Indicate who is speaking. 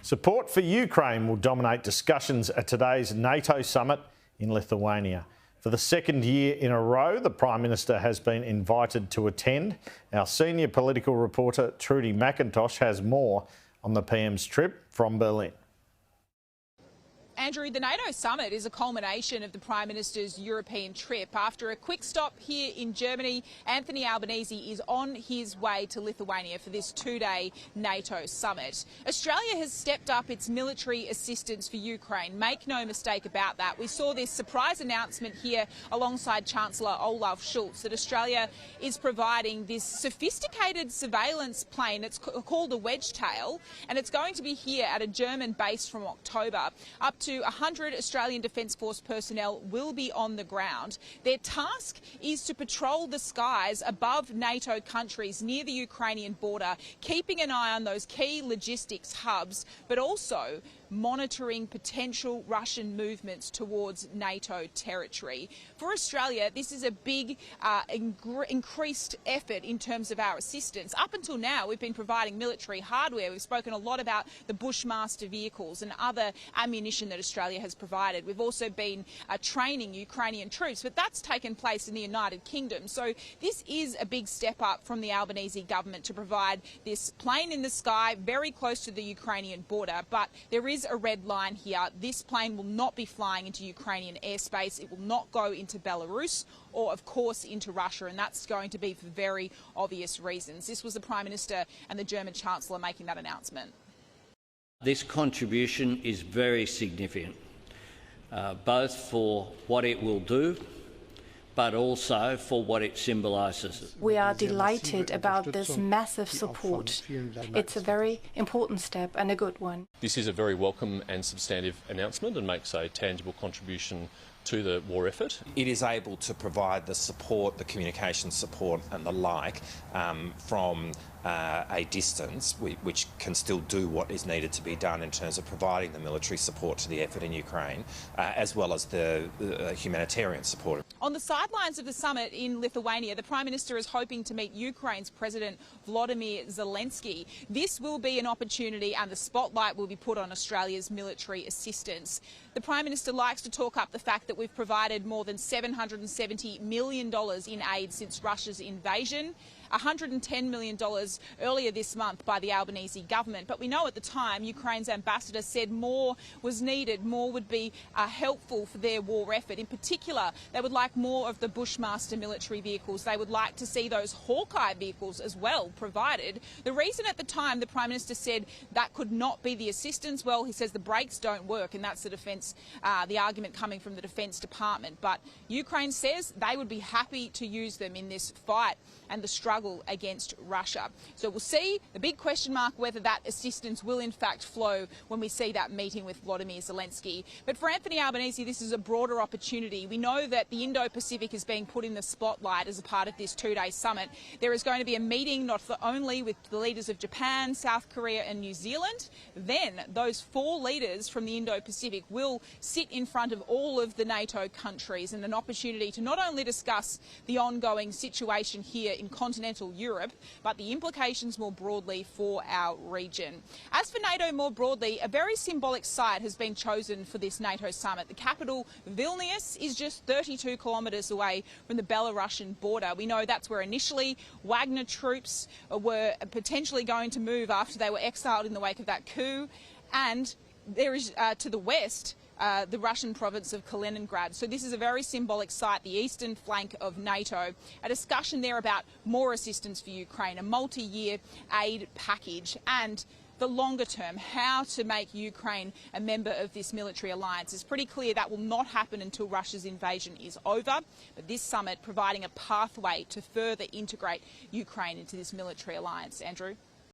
Speaker 1: Support for Ukraine will dominate discussions at today's NATO summit in Lithuania. For the second year in a row, the Prime Minister has been invited to attend. Our senior political reporter, Trudy McIntosh, has more on the PM's trip from Berlin.
Speaker 2: Andrew, the NATO summit is a culmination of the Prime Minister's European trip. After a quick stop here in Germany, Anthony Albanese is on his way to Lithuania for this two-day NATO summit. Australia has stepped up its military assistance for Ukraine. Make no mistake about that. We saw this surprise announcement here alongside Chancellor Olaf Scholz that Australia is providing this sophisticated surveillance plane. It's called a Wedgetail, and it's going to be here at a German base from October. Up to 100 Australian Defence Force personnel will be on the ground. Their task is to patrol the skies above NATO countries near the Ukrainian border, keeping an eye on those key logistics hubs, but also monitoring potential Russian movements towards NATO territory. For Australia, this is a big increased effort in terms of our assistance. Up until now, we've been providing military hardware. We've spoken a lot about the Bushmaster vehicles and other ammunition that Australia has provided. We've also been training Ukrainian troops, but that's taken place in the United Kingdom. So this is a big step up from the Albanese government to provide this plane in the sky very close to the Ukrainian border. But there is a red line here. This plane will not be flying into Ukrainian airspace. It will not go into Belarus or, of course, into Russia, and that's going to be for very obvious reasons. This was the Prime Minister and the German Chancellor making that announcement.
Speaker 3: This contribution is very significant, both for what it will do, but also for what it symbolises.
Speaker 4: We are delighted about this massive support. It's a very important step and a good one.
Speaker 5: This is a very welcome and substantive announcement and makes a tangible contribution to the war effort.
Speaker 6: It is able to provide the support, the communication support and the like from a distance, which can still do what is needed to be done in terms of providing the military support to the effort in Ukraine, as well as the humanitarian support.
Speaker 2: On the sidelines of the summit in Lithuania, the Prime Minister is hoping to meet Ukraine's President Volodymyr Zelensky. This will be an opportunity and the spotlight will be put on Australia's military assistance. The Prime Minister likes to talk up the fact that we've provided more than $770 million in aid since Russia's invasion. $110 million earlier this month by the Albanese government. But we know at the time Ukraine's ambassador said more was needed, more would be helpful for their war effort. In particular, they would like more of the Bushmaster military vehicles. They would like to see those Hawkeye vehicles as well provided. The reason at the time the Prime Minister said that could not be the assistance, well, he says the brakes don't work, and that's the defence, the argument coming from the Defence Department. But Ukraine says they would be happy to use them in this fight and the struggle against Russia. So we'll see. The big question mark whether that assistance will in fact flow when we see that meeting with Volodymyr Zelensky. But for Anthony Albanese, this is a broader opportunity. We know that the Indo-Pacific is being put in the spotlight as a part of this two-day summit. There is going to be a meeting not only with the leaders of Japan, South Korea and New Zealand. Then those four leaders from the Indo-Pacific will sit in front of all of the NATO countries, and an opportunity to not only discuss the ongoing situation here in continental Europe, but the implications more broadly for our region. As for NATO more broadly, a very symbolic site has been chosen for this NATO summit. The capital, Vilnius, is just 32 kilometres away from the Belarusian border. We know that's where initially Wagner troops were potentially going to move after they were exiled in the wake of that coup, and there is to the west the Russian province of Kaliningrad. So this is a very symbolic site, the eastern flank of NATO. A discussion there about more assistance for Ukraine, a multi-year aid package, and the longer term, how to make Ukraine a member of this military alliance. It's pretty clear that will not happen until Russia's invasion is over, but this summit providing a pathway to further integrate Ukraine into this military alliance. Andrew?